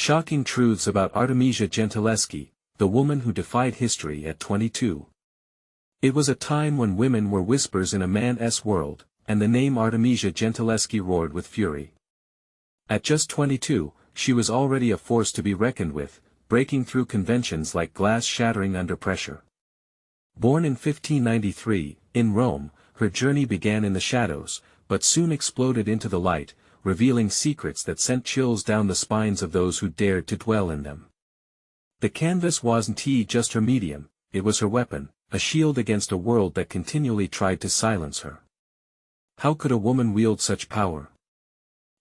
Shocking truths about Artemisia Gentileschi, the woman who defied history at 22. It was a time when women were whispers in a man's world, and the name Artemisia Gentileschi roared with fury. At just 22, she was already a force to be reckoned with, breaking through conventions like glass shattering under pressure. Born in 1593, in Rome, her journey began in the shadows, but soon exploded into the light, revealing secrets that sent chills down the spines of those who dared to dwell in them. The canvas wasn't just her medium, it was her weapon, a shield against a world that continually tried to silence her. How could a woman wield such power?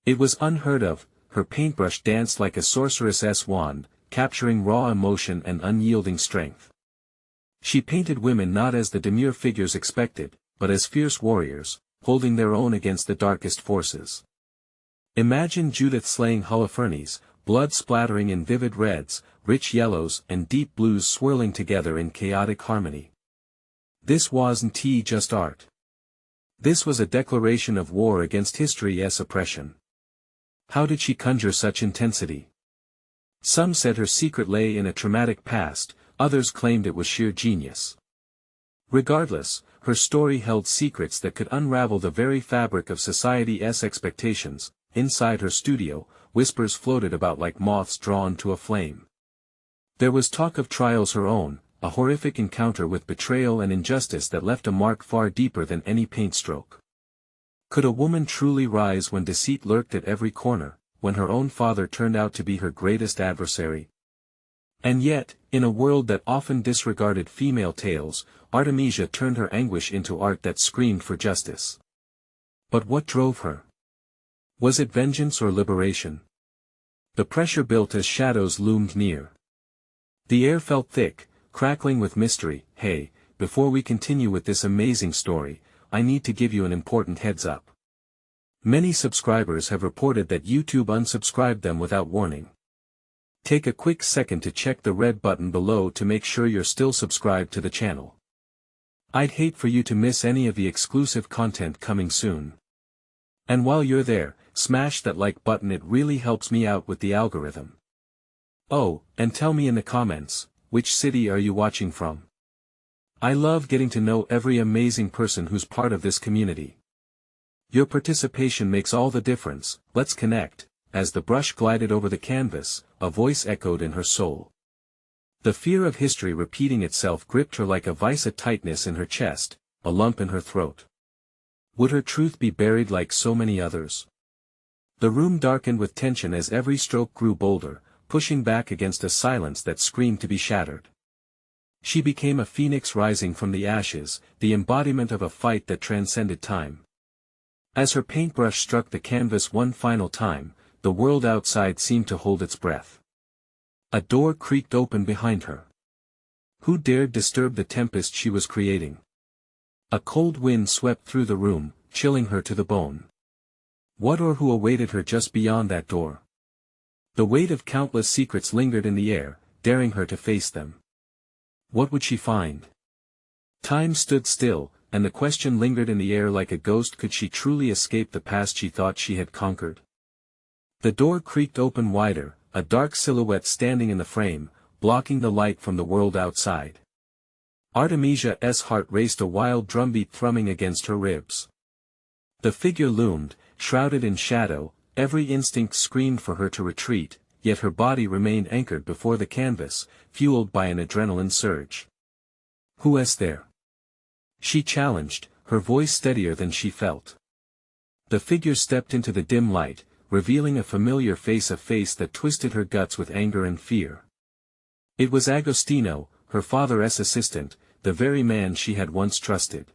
It was unheard of. Her paintbrush danced like a sorceress's wand, capturing raw emotion and unyielding strength. She painted women not as the demure figures expected, but as fierce warriors, holding their own against the darkest forces. Imagine Judith slaying Holofernes, blood splattering in vivid reds, rich yellows and deep blues swirling together in chaotic harmony. This wasn't just art. This was a declaration of war against history's oppression. How did she conjure such intensity? Some said her secret lay in a traumatic past, others claimed it was sheer genius. Regardless, her story held secrets that could unravel the very fabric of society's expectations. Inside her studio, whispers floated about like moths drawn to a flame. There was talk of trials her own, a horrific encounter with betrayal and injustice that left a mark far deeper than any paint stroke. Could a woman truly rise when deceit lurked at every corner, when her own father turned out to be her greatest adversary? And yet, in a world that often disregarded female tales, Artemisia turned her anguish into art that screamed for justice. But what drove her? Was it vengeance or liberation? The pressure built as shadows loomed near. The air felt thick, crackling with mystery. Hey, before we continue with this amazing story, I need to give you an important heads up. Many subscribers have reported that YouTube unsubscribed them without warning. Take a quick second to check the red button below to make sure you're still subscribed to the channel. I'd hate for you to miss any of the exclusive content coming soon. And while you're there, smash that like button, it really helps me out with the algorithm. Oh, and tell me in the comments, which city are you watching from? I love getting to know every amazing person who's part of this community. Your participation makes all the difference. Let's connect. As the brush glided over the canvas, a voice echoed in her soul. The fear of history repeating itself gripped her like a vice, a tightness in her chest, a lump in her throat. Would her truth be buried like so many others? The room darkened with tension as every stroke grew bolder, pushing back against a silence that screamed to be shattered. She became a phoenix rising from the ashes, the embodiment of a fight that transcended time. As her paintbrush struck the canvas one final time, the world outside seemed to hold its breath. A door creaked open behind her. Who dared disturb the tempest she was creating? A cold wind swept through the room, chilling her to the bone. What or who awaited her just beyond that door? The weight of countless secrets lingered in the air, daring her to face them. What would she find? Time stood still, and the question lingered in the air like a ghost. Could she truly escape the past she thought she had conquered? The door creaked open wider, a dark silhouette standing in the frame, blocking the light from the world outside. Artemisia's heart raced, a wild drumbeat thrumming against her ribs. The figure loomed, shrouded in shadow, every instinct screamed for her to retreat, yet her body remained anchored before the canvas, fueled by an adrenaline surge. "Who is there?" she challenged, her voice steadier than she felt. The figure stepped into the dim light, revealing a familiar face, a face that twisted her guts with anger and fear. It was Agostino, her father's assistant, the very man she had once trusted.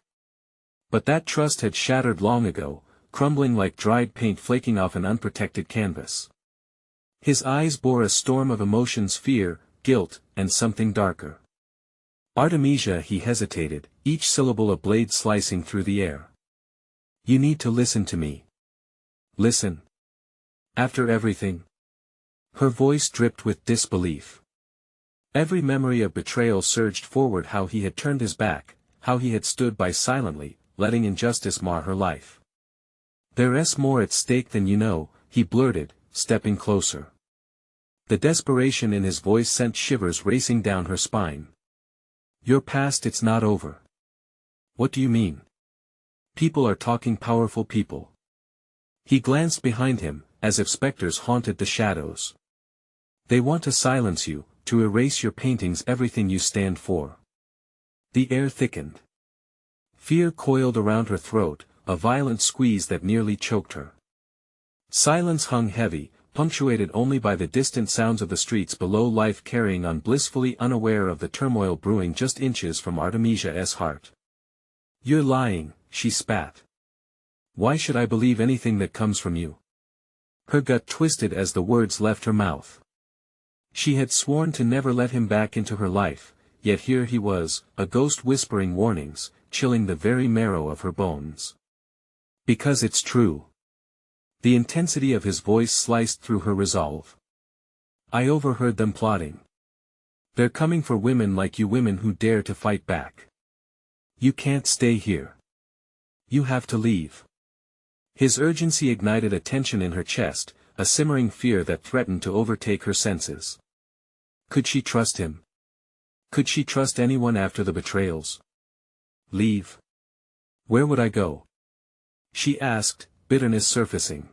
But that trust had shattered long ago, crumbling like dried paint flaking off an unprotected canvas. His eyes bore a storm of emotions: fear, guilt, and something darker. "Artemisia," he hesitated, each syllable a blade slicing through the air. "You need to listen to me." "Listen? After everything?" Her voice dripped with disbelief. Every memory of betrayal surged forward, how he had turned his back, how he had stood by silently, letting injustice mar her life. "There's more at stake than you know," he blurted, stepping closer. The desperation in his voice sent shivers racing down her spine. "You're past, it's not over." "What do you mean?" "People are talking, powerful people." He glanced behind him, as if specters haunted the shadows. "They want to silence you, to erase your paintings, everything you stand for." The air thickened. Fear coiled around her throat, a violent squeeze that nearly choked her. Silence hung heavy, punctuated only by the distant sounds of the streets below, life carrying on, blissfully unaware of the turmoil brewing just inches from Artemisia's heart. "You're lying," she spat. "Why should I believe anything that comes from you?" Her gut twisted as the words left her mouth. She had sworn to never let him back into her life, yet here he was, a ghost whispering warnings, chilling the very marrow of her bones. "Because it's true." The intensity of his voice sliced through her resolve. "I overheard them plotting. They're coming for women like you, women who dare to fight back. You can't stay here. You have to leave." His urgency ignited a tension in her chest, a simmering fear that threatened to overtake her senses. Could she trust him? Could she trust anyone after the betrayals? "Leave? Where would I go?" she asked, bitterness surfacing.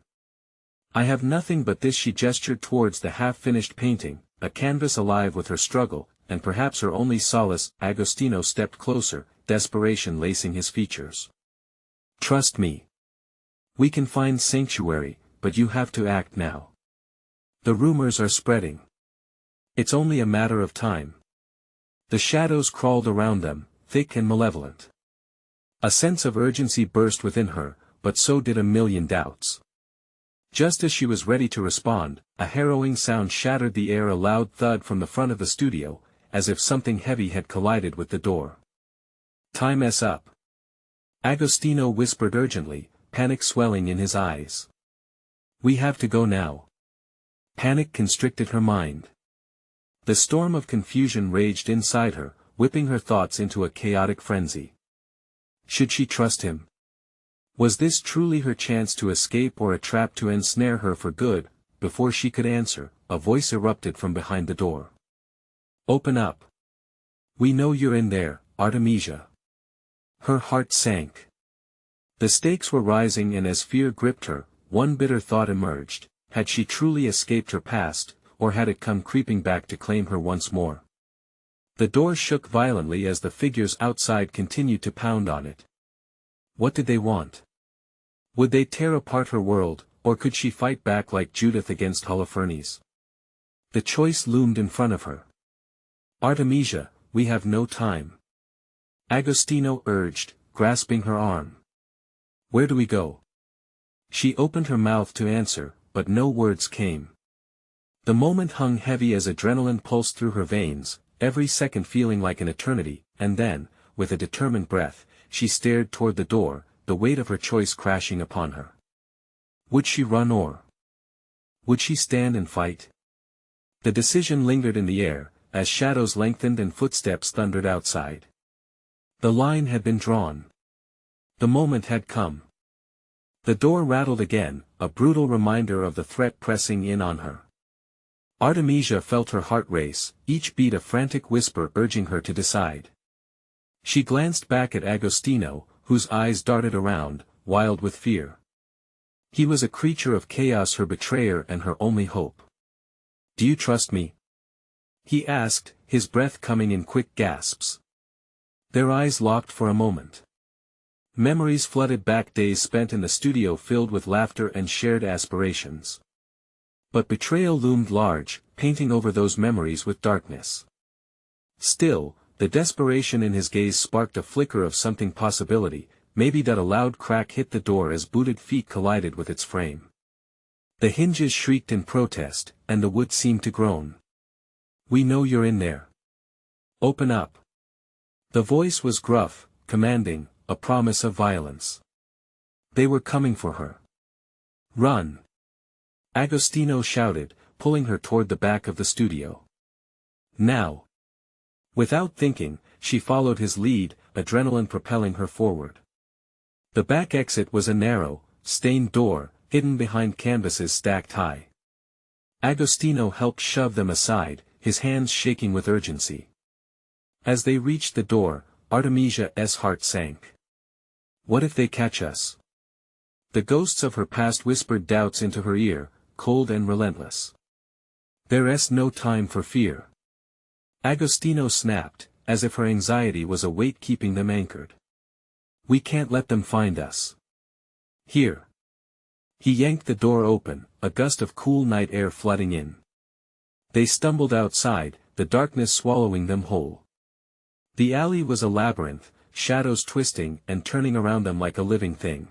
"I have nothing but this." She gestured towards the half-finished painting, a canvas alive with her struggle, and perhaps her only solace. Agostino stepped closer, desperation lacing his features. "Trust me. We can find sanctuary, but you have to act now. The rumors are spreading. It's only a matter of time." The shadows crawled around them, thick and malevolent. A sense of urgency burst within her, but so did a million doubts. Just as she was ready to respond, a harrowing sound shattered the air, a loud thud from the front of the studio, as if something heavy had collided with the door. "Time's up," Agostino whispered urgently, panic swelling in his eyes. "We have to go now." Panic constricted her mind. The storm of confusion raged inside her, whipping her thoughts into a chaotic frenzy. Should she trust him? Was this truly her chance to escape, or a trap to ensnare her for good? Before she could answer, a voice erupted from behind the door. "Open up. We know you're in there, Artemisia." Her heart sank. The stakes were rising, and as fear gripped her, one bitter thought emerged: had she truly escaped her past, or had it come creeping back to claim her once more? The door shook violently as the figures outside continued to pound on it. What did they want? Would they tear apart her world, or could she fight back like Judith against Holofernes? The choice loomed in front of her. "Artemisia, we have no time," Agostino urged, grasping her arm. "Where do we go?" She opened her mouth to answer, but no words came. The moment hung heavy as adrenaline pulsed through her veins, every second feeling like an eternity, and then, with a determined breath, she stared toward the door, the weight of her choice crashing upon her. Would she run, or would she stand and fight? The decision lingered in the air, as shadows lengthened and footsteps thundered outside. The line had been drawn. The moment had come. The door rattled again, a brutal reminder of the threat pressing in on her. Artemisia felt her heart race, each beat a frantic whisper urging her to decide. She glanced back at Agostino, whose eyes darted around, wild with fear. He was a creature of chaos, her betrayer and her only hope. "Do you trust me?" he asked, his breath coming in quick gasps. Their eyes locked for a moment. Memories flooded back, days spent in the studio filled with laughter and shared aspirations. But betrayal loomed large, painting over those memories with darkness. Still, the desperation in his gaze sparked a flicker of something, possibility, maybe. That a loud crack hit the door as booted feet collided with its frame. The hinges shrieked in protest, and the wood seemed to groan. "We know you're in there. Open up." The voice was gruff, commanding, a promise of violence. They were coming for her. "Run!" Agostino shouted, pulling her toward the back of the studio. "Now!" Without thinking, she followed his lead, adrenaline propelling her forward. The back exit was a narrow, stained door, hidden behind canvases stacked high. Agostino helped shove them aside, his hands shaking with urgency. As they reached the door, Artemisia's heart sank. What if they catch us? The ghosts of her past whispered doubts into her ear, cold and relentless. There's no time for fear. Agostino snapped, as if her anxiety was a weight keeping them anchored. We can't let them find us. Here. He yanked the door open, a gust of cool night air flooding in. They stumbled outside, the darkness swallowing them whole. The alley was a labyrinth, shadows twisting and turning around them like a living thing.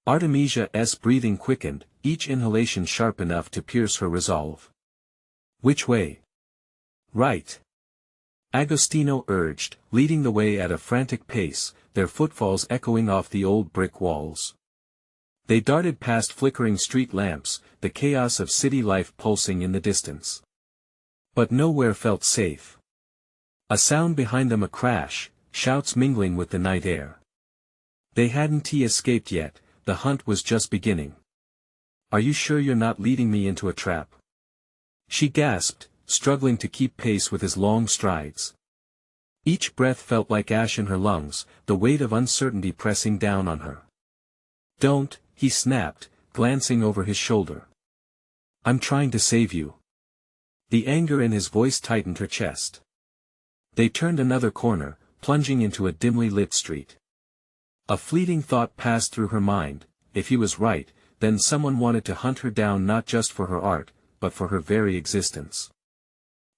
Artemisia's breathing quickened, each inhalation sharp enough to pierce her resolve. Which way? Right. Agostino urged, leading the way at a frantic pace, their footfalls echoing off the old brick walls. They darted past flickering street lamps, the chaos of city life pulsing in the distance. But nowhere felt safe. A sound behind them, a crash, shouts mingling with the night air. They hadn't escaped yet, the hunt was just beginning. Are you sure you're not leading me into a trap? She gasped, struggling to keep pace with his long strides. Each breath felt like ash in her lungs, the weight of uncertainty pressing down on her. Don't, he snapped, glancing over his shoulder. I'm trying to save you. The anger in his voice tightened her chest. They turned another corner, plunging into a dimly lit street. A fleeting thought passed through her mind: if he was right, then someone wanted to hunt her down not just for her art, but for her very existence.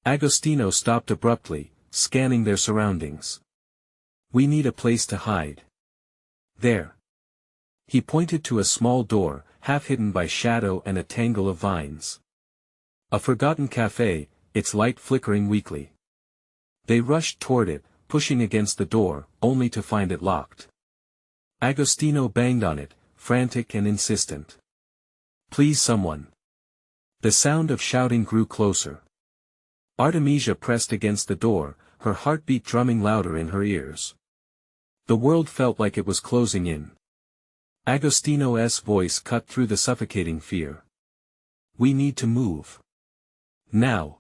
Agostino stopped abruptly, scanning their surroundings. We need a place to hide. There. He pointed to a small door, half hidden by shadow and a tangle of vines. A forgotten cafe, its light flickering weakly. They rushed toward it, pushing against the door, only to find it locked. Agostino banged on it, frantic and insistent. Please, someone. The sound of shouting grew closer. Artemisia pressed against the door, her heartbeat drumming louder in her ears. The world felt like it was closing in. Agostino's voice cut through the suffocating fear. We need to move. Now.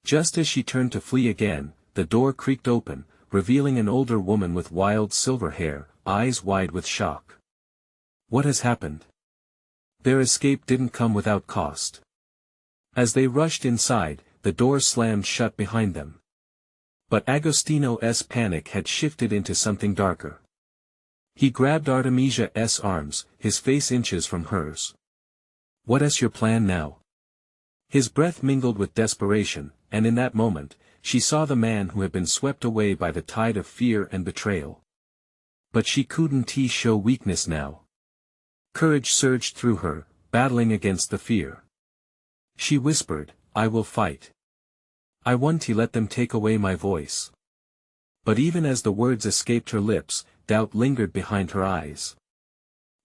Just as she turned to flee again, the door creaked open, revealing an older woman with wild silver hair, eyes wide with shock. What has happened? Their escape didn't come without cost. As they rushed inside, the door slammed shut behind them. But Agostino's panic had shifted into something darker. He grabbed Artemisia's arms, his face inches from hers. What's your plan now? His breath mingled with desperation, and in that moment, she saw the man who had been swept away by the tide of fear and betrayal. But she couldn't show weakness now. Courage surged through her, battling against the fear. She whispered, I will fight. I won't to let them take away my voice. But even as the words escaped her lips, doubt lingered behind her eyes.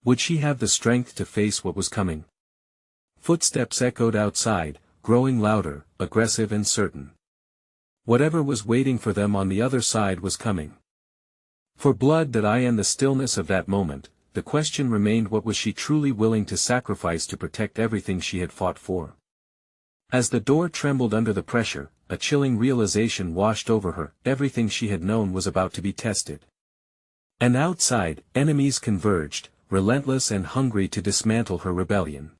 Would she have the strength to face what was coming? Footsteps echoed outside, growing louder, aggressive and certain. Whatever was waiting for them on the other side was coming. For blood that I and the stillness of that moment, the question remained: what was she truly willing to sacrifice to protect everything she had fought for? As the door trembled under the pressure, a chilling realization washed over her: everything she had known was about to be tested. And outside, enemies converged, relentless and hungry to dismantle her rebellion.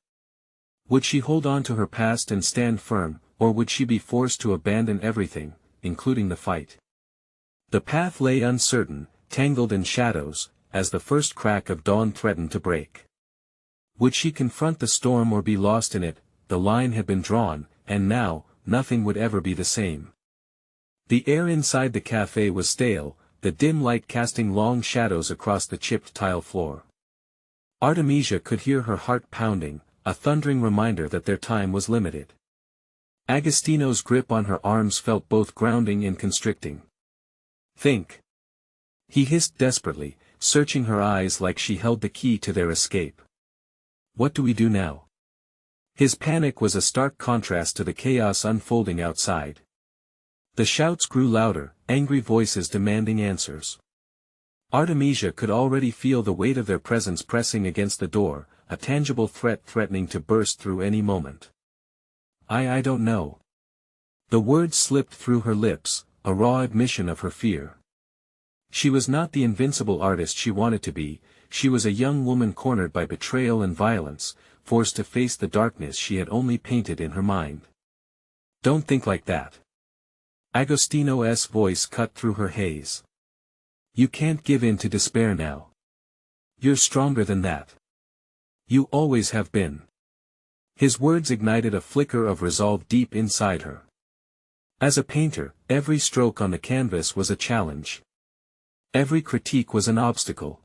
Would she hold on to her past and stand firm, or would she be forced to abandon everything, including the fight? The path lay uncertain, tangled in shadows, as the first crack of dawn threatened to break. Would she confront the storm or be lost in it? The line had been drawn, and now, nothing would ever be the same. The air inside the cafe was stale, the dim light casting long shadows across the chipped tile floor. Artemisia could hear her heart pounding, a thundering reminder that their time was limited. Agostino's grip on her arms felt both grounding and constricting. Think. He hissed desperately, searching her eyes like she held the key to their escape. What do we do now? His panic was a stark contrast to the chaos unfolding outside. The shouts grew louder, angry voices demanding answers. Artemisia could already feel the weight of their presence pressing against the door, a tangible threat threatening to burst through any moment. I don't know. The words slipped through her lips, a raw admission of her fear. She was not the invincible artist she wanted to be, she was a young woman cornered by betrayal and violence, forced to face the darkness she had only painted in her mind. Don't think like that. Agostino's voice cut through her haze. You can't give in to despair now. You're stronger than that. You always have been. His words ignited a flicker of resolve deep inside her. As a painter, every stroke on the canvas was a challenge. Every critique was an obstacle.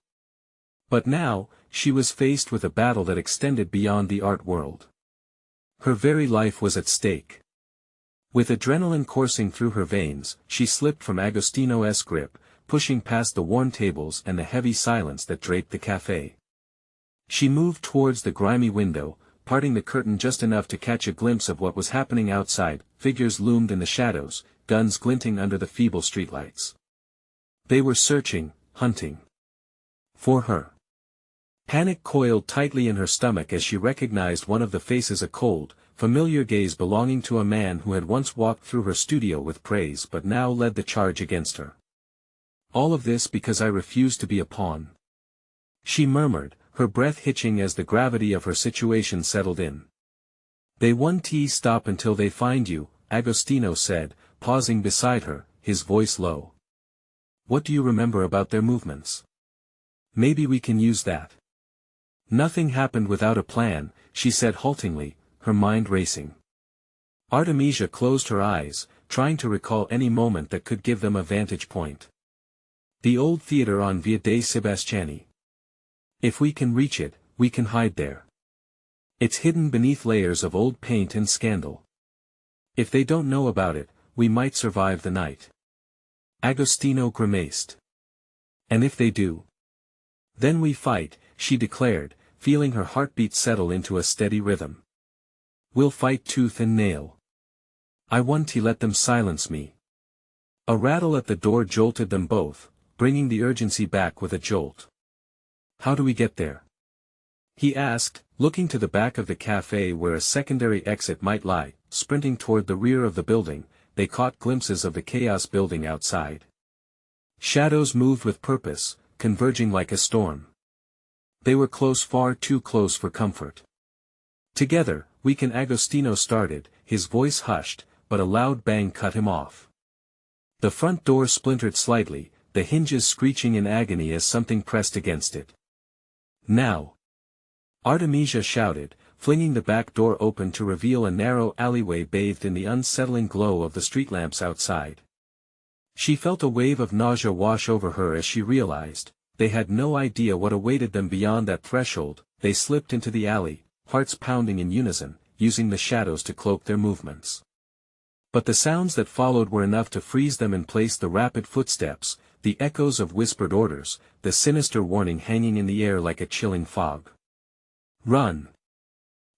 But now, she was faced with a battle that extended beyond the art world. Her very life was at stake. With adrenaline coursing through her veins, she slipped from Agostino's grip, pushing past the worn tables and the heavy silence that draped the café. She moved towards the grimy window, parting the curtain just enough to catch a glimpse of what was happening outside. Figures loomed in the shadows, guns glinting under the feeble streetlights. They were searching, hunting. For her. Panic coiled tightly in her stomach as she recognized one of the faces, a cold, familiar gaze belonging to a man who had once walked through her studio with praise but now led the charge against her. All of this because I refused to be a pawn. She murmured, her breath hitching as the gravity of her situation settled in. They won't stop until they find you, Agostino said, pausing beside her, his voice low. What do you remember about their movements? Maybe we can use that. Nothing happened without a plan, she said haltingly, her mind racing. Artemisia closed her eyes, trying to recall any moment that could give them a vantage point. The old theater on Via dei Sebastiani. If we can reach it, we can hide there. It's hidden beneath layers of old paint and scandal. If they don't know about it, we might survive the night. Agostino grimaced. And if they do? Then we fight, she declared, feeling her heartbeat settle into a steady rhythm. We'll fight tooth and nail. I won't let them silence me. A rattle at the door jolted them both, bringing the urgency back with a jolt. How do we get there? He asked, looking to the back of the café where a secondary exit might lie. Sprinting toward the rear of the building, they caught glimpses of the chaos building outside. Shadows moved with purpose, converging like a storm. They were close, far too close for comfort. Together, we can. Agostino started, his voice hushed, but a loud bang cut him off. The front door splintered slightly, the hinges screeching in agony as something pressed against it. Now! Artemisia shouted, flinging the back door open to reveal a narrow alleyway bathed in the unsettling glow of the street lamps outside. She felt a wave of nausea wash over her as she realized, they had no idea what awaited them beyond that threshold. They slipped into the alley, hearts pounding in unison, using the shadows to cloak their movements. But the sounds that followed were enough to freeze them in place: the rapid footsteps, the echoes of whispered orders, the sinister warning hanging in the air like a chilling fog. Run!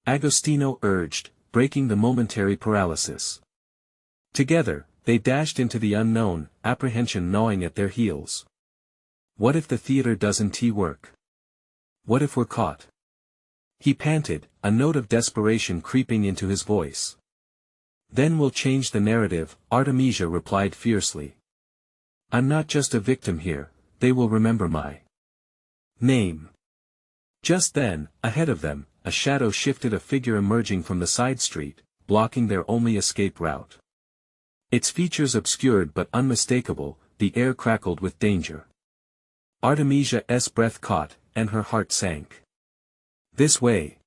Agostino urged, breaking the momentary paralysis. Together, they dashed into the unknown, apprehension gnawing at their heels. What if the theater doesn't work? What if we're caught? He panted, a note of desperation creeping into his voice. Then we'll change the narrative, Artemisia replied fiercely. I'm not just a victim here, they will remember my name. Just then, ahead of them, a shadow shifted, a figure emerging from the side street, blocking their only escape route. Its features obscured but unmistakable, the air crackled with danger. Artemisia's breath caught, and her heart sank. This way!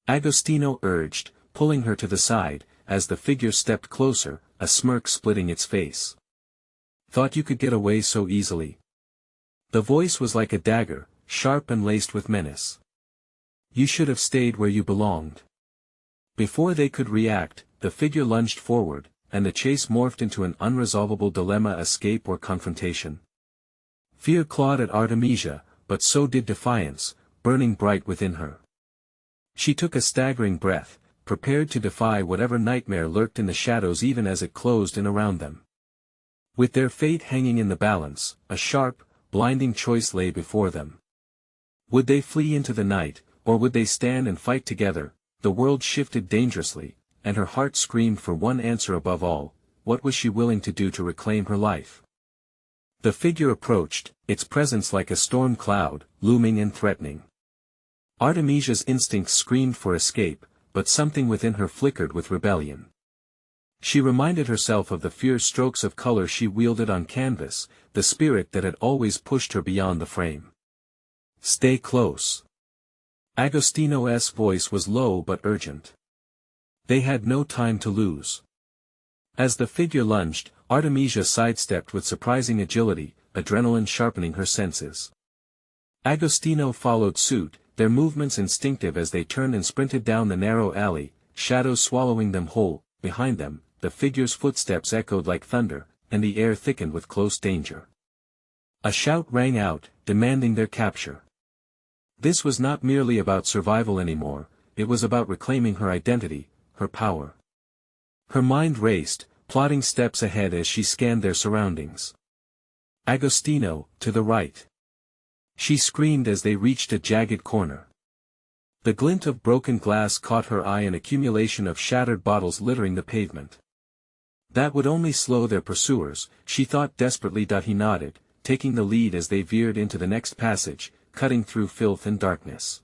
Agostino urged, pulling her to the side, as the figure stepped closer, a smirk splitting its face. Thought you could get away so easily? The voice was like a dagger, sharp and laced with menace. You should have stayed where you belonged. Before they could react, the figure lunged forward, and the chase morphed into an unresolvable dilemma: escape or confrontation. Fear clawed at Artemisia, but so did defiance, burning bright within her. She took a staggering breath, prepared to defy whatever nightmare lurked in the shadows even as it closed in around them. With their fate hanging in the balance, a sharp, blinding choice lay before them. Would they flee into the night, or would they stand and fight together? The world shifted dangerously, and her heart screamed for one answer above all: what was she willing to do to reclaim her life? The figure approached, its presence like a storm cloud, looming and threatening. Artemisia's instincts screamed for escape, but something within her flickered with rebellion. She reminded herself of the fierce strokes of color she wielded on canvas, the spirit that had always pushed her beyond the frame. "Stay close." Agostino's voice was low but urgent. They had no time to lose. As the figure lunged, Artemisia sidestepped with surprising agility, adrenaline sharpening her senses. Agostino followed suit, their movements instinctive as they turned and sprinted down the narrow alley, shadows swallowing them whole. Behind them, the figure's footsteps echoed like thunder, and the air thickened with close danger. A shout rang out, demanding their capture. This was not merely about survival anymore, it was about reclaiming her identity, her power. Her mind raced, plotting steps ahead as she scanned their surroundings. "Agostino, to the right!" she screamed as they reached a jagged corner. The glint of broken glass caught her eye, an accumulation of shattered bottles littering the pavement. That would only slow their pursuers, she thought desperately. He nodded, taking the lead as they veered into the next passage, cutting through filth and darkness.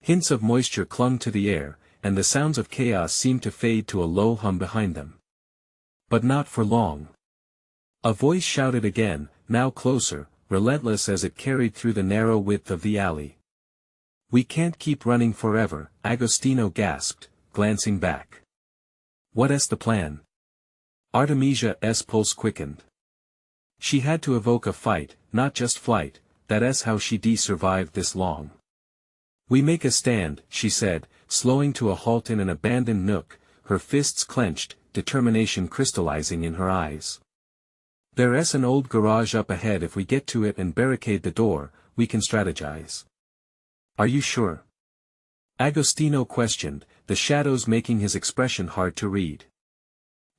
Hints of moisture clung to the air, and the sounds of chaos seemed to fade to a low hum behind them. But not for long. A voice shouted again, now closer, relentless as it carried through the narrow width of the alley. "We can't keep running forever," Agostino gasped, glancing back. "What's the plan?" Artemisia's pulse quickened. She had to evoke a fight, not just flight. That's how she survived this long. "We make a stand," she said, slowing to a halt in an abandoned nook, her fists clenched, determination crystallizing in her eyes. "There's an old garage up ahead. If we get to it and barricade the door, we can strategize." "Are you sure?" Agostino questioned, the shadows making his expression hard to read.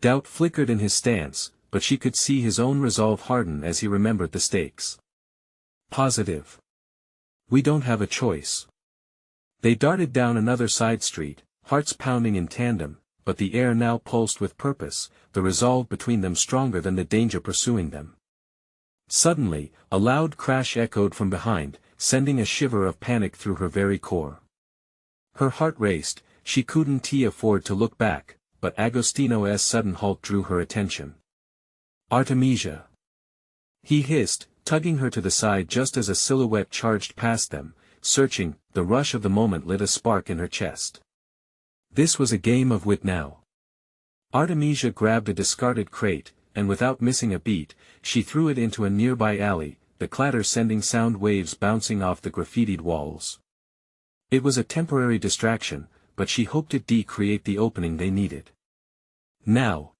Doubt flickered in his stance, but she could see his own resolve harden as he remembered the stakes. "Positive. We don't have a choice." They darted down another side street, hearts pounding in tandem, but the air now pulsed with purpose, the resolve between them stronger than the danger pursuing them. Suddenly, a loud crash echoed from behind, sending a shiver of panic through her very core. Her heart raced, she couldn't afford to look back, but Agostino's sudden halt drew her attention. "Artemisia!" he hissed, tugging her to the side just as a silhouette charged past them, searching. The rush of the moment lit a spark in her chest. This was a game of wit now. Artemisia grabbed a discarded crate, and without missing a beat, she threw it into a nearby alley, the clatter sending sound waves bouncing off the graffitied walls. It was a temporary distraction, but she hoped it'd create the opening they needed. "Now!"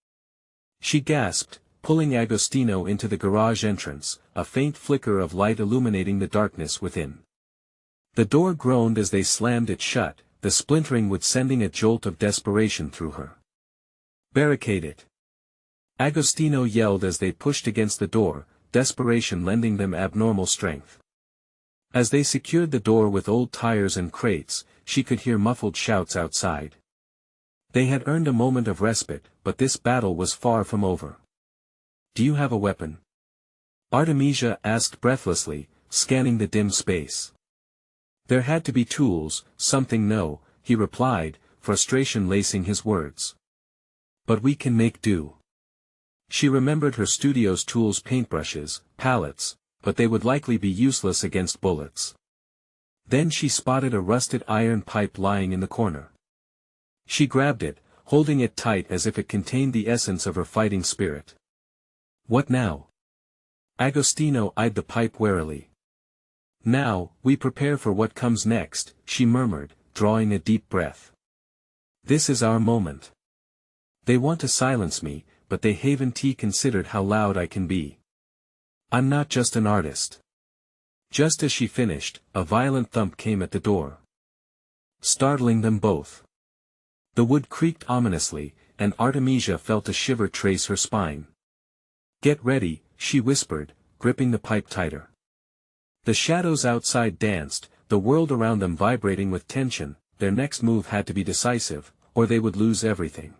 she gasped, pulling Agostino into the garage entrance, a faint flicker of light illuminating the darkness within. The door groaned as they slammed it shut, the splintering wood sending a jolt of desperation through her. "Barricade it!" Agostino yelled as they pushed against the door, desperation lending them abnormal strength. As they secured the door with old tires and crates, she could hear muffled shouts outside. They had earned a moment of respite, but this battle was far from over. "Do you have a weapon?" Artemisia asked breathlessly, scanning the dim space. There had to be tools, something. "No," he replied, frustration lacing his words. "But we can make do." She remembered her studio's tools: paintbrushes, palettes, but they would likely be useless against bullets. Then she spotted a rusted iron pipe lying in the corner. She grabbed it, holding it tight as if it contained the essence of her fighting spirit. "What now?" Agostino eyed the pipe warily. "Now, we prepare for what comes next," she murmured, drawing a deep breath. "This is our moment. They want to silence me, but they haven't considered how loud I can be. I'm not just an artist." Just as she finished, a violent thump came at the door, startling them both. The wood creaked ominously, and Artemisia felt a shiver trace her spine. "Get ready," she whispered, gripping the pipe tighter. The shadows outside danced, the world around them vibrating with tension. Their next move had to be decisive, or they would lose everything.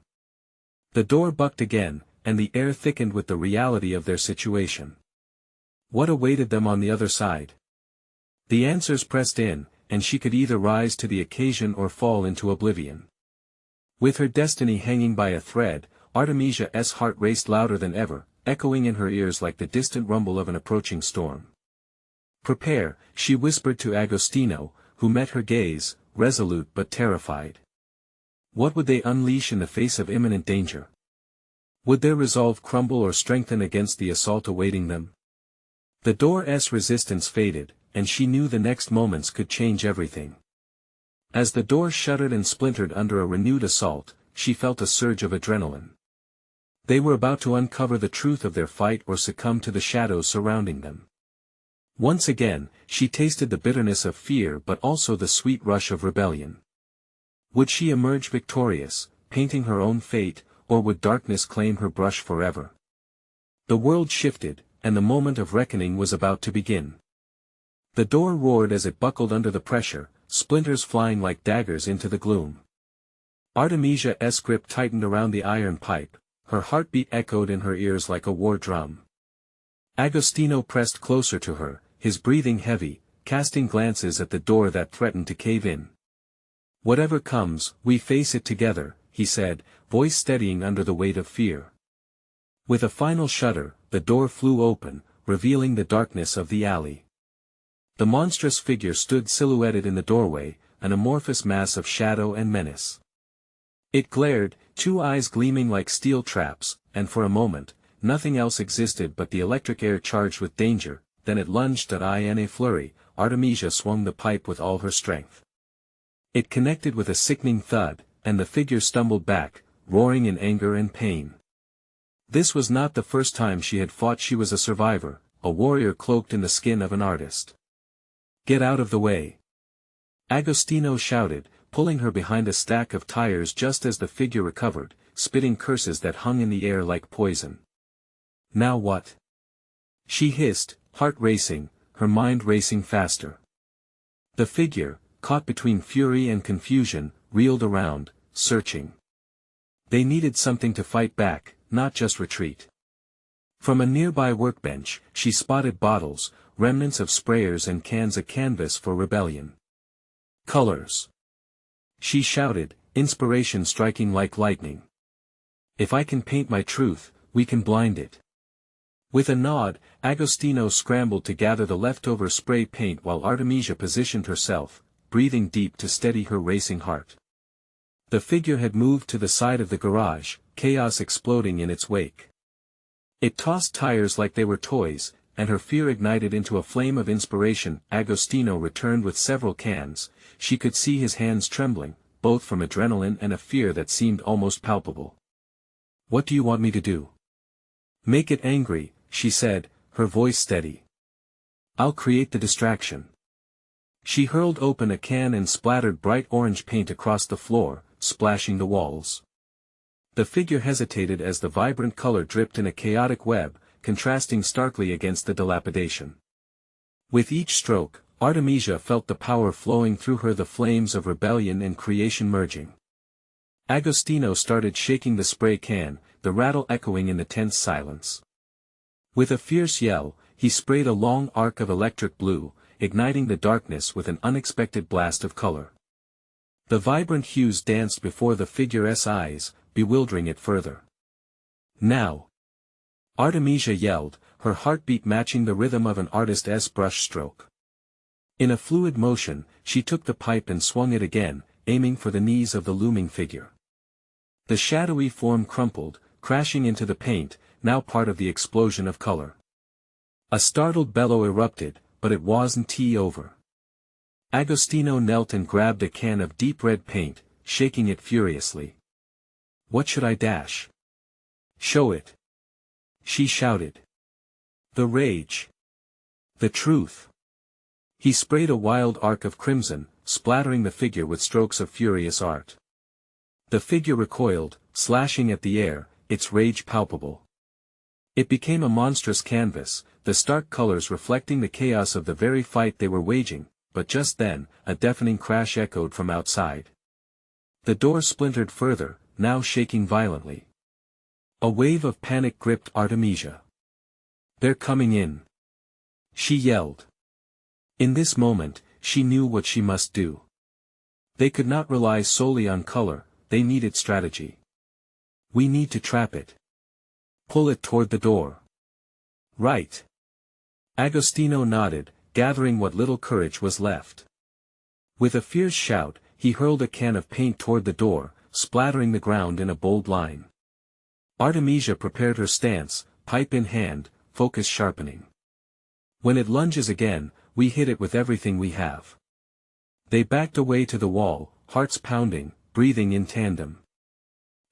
The door bucked again, and the air thickened with the reality of their situation. What awaited them on the other side? The answers pressed in, and she could either rise to the occasion or fall into oblivion. With her destiny hanging by a thread, Artemisia's heart raced louder than ever, echoing in her ears like the distant rumble of an approaching storm. "Prepare," she whispered to Agostino, who met her gaze, resolute but terrified. What would they unleash in the face of imminent danger? Would their resolve crumble or strengthen against the assault awaiting them? The door's resistance faded, and she knew the next moments could change everything. As the door shuddered and splintered under a renewed assault, she felt a surge of adrenaline. They were about to uncover the truth of their fight or succumb to the shadows surrounding them. Once again, she tasted the bitterness of fear but also the sweet rush of rebellion. Would she emerge victorious, painting her own fate, or would darkness claim her brush forever? The world shifted, and the moment of reckoning was about to begin. The door roared as it buckled under the pressure, splinters flying like daggers into the gloom. Artemisia's grip tightened around the iron pipe, her heartbeat echoed in her ears like a war drum. Agostino pressed closer to her, his breathing heavy, casting glances at the door that threatened to cave in. "Whatever comes, we face it together," he said, voice steadying under the weight of fear. With a final shudder, the door flew open, revealing the darkness of the alley. The monstrous figure stood silhouetted in the doorway, an amorphous mass of shadow and menace. It glared, two eyes gleaming like steel traps, and for a moment, nothing else existed but the electric air charged with danger. Then it lunged at in a flurry. Artemisia swung the pipe with all her strength. It connected with a sickening thud, and the figure stumbled back, roaring in anger and pain. This was not the first time she had fought. She was a survivor, a warrior cloaked in the skin of an artist. "Get out of the way!" Agostino shouted, pulling her behind a stack of tires just as the figure recovered, spitting curses that hung in the air like poison. "Now what?" she hissed, heart racing, her mind racing faster. The figure, caught between fury and confusion, reeled around, searching. They needed something to fight back, not just retreat. From a nearby workbench, she spotted bottles, remnants of sprayers and cans, a canvas for rebellion. "Colors!" she shouted, inspiration striking like lightning. "If I can paint my truth, we can blind it." With a nod, Agostino scrambled to gather the leftover spray paint while Artemisia positioned herself, breathing deep to steady her racing heart. The figure had moved to the side of the garage, chaos exploding in its wake. It tossed tires like they were toys, and her fear ignited into a flame of inspiration. Agostino returned with several cans. She could see his hands trembling, both from adrenaline and a fear that seemed almost palpable. "What do you want me to do?" "Make it angry," she said, her voice steady. "I'll create the distraction." She hurled open a can and splattered bright orange paint across the floor, splashing the walls. The figure hesitated as the vibrant color dripped in a chaotic web, contrasting starkly against the dilapidation. With each stroke, Artemisia felt the power flowing through her, the flames of rebellion and creation merging. Agostino started shaking the spray can, the rattle echoing in the tense silence. With a fierce yell, he sprayed a long arc of electric blue, igniting the darkness with an unexpected blast of color. The vibrant hues danced before the figure's eyes, bewildering it further. "Now!" Artemisia yelled, her heartbeat matching the rhythm of an artist's brush stroke. In a fluid motion, she took the pipe and swung it again, aiming for the knees of the looming figure. The shadowy form crumpled, crashing into the paint, now part of the explosion of color. A startled bellow erupted, but it wasn't over. Agostino knelt and grabbed a can of deep red paint, shaking it furiously. "What should I dash?" "Show it!" she shouted. "The rage. The truth." He sprayed a wild arc of crimson, splattering the figure with strokes of furious art. The figure recoiled, slashing at the air, its rage palpable. It became a monstrous canvas, the stark colors reflecting the chaos of the very fight they were waging, but just then, a deafening crash echoed from outside. The door splintered further, now shaking violently. A wave of panic gripped Artemisia. "They're coming in!" she yelled. In this moment, she knew what she must do. They could not rely solely on color, they needed strategy. "We need to trap it. Pull it toward the door." "Right." Agostino nodded, gathering what little courage was left. With a fierce shout, he hurled a can of paint toward the door, splattering the ground in a bold line. Artemisia prepared her stance, pipe in hand, focus sharpening. "When it lunges again, we hit it with everything we have." They backed away to the wall, hearts pounding, breathing in tandem.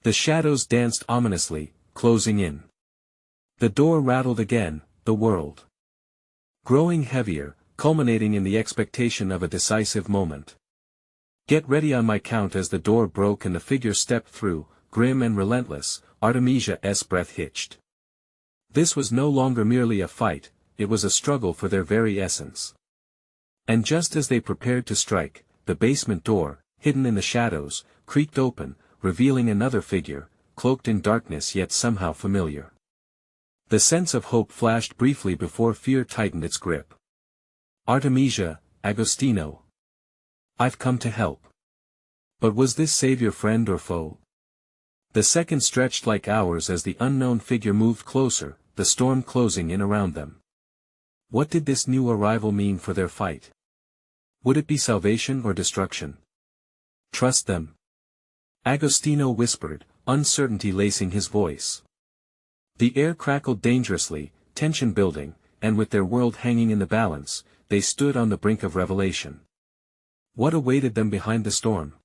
The shadows danced ominously, closing in. The door rattled again, the world growing heavier, culminating in the expectation of a decisive moment. "Get ready on my count." As the door broke and the figure stepped through, grim and relentless, Artemisia's breath hitched. This was no longer merely a fight, it was a struggle for their very essence. And just as they prepared to strike, the basement door, hidden in the shadows, creaked open, revealing another figure, cloaked in darkness yet somehow familiar. The sense of hope flashed briefly before fear tightened its grip. "Artemisia, Agostino. I've come to help." But was this savior friend or foe? The seconds stretched like hours as the unknown figure moved closer, the storm closing in around them. What did this new arrival mean for their fight? Would it be salvation or destruction? "Trust them," Agostino whispered, uncertainty lacing his voice. The air crackled dangerously, tension building, and with their world hanging in the balance, they stood on the brink of revelation. What awaited them behind the storm?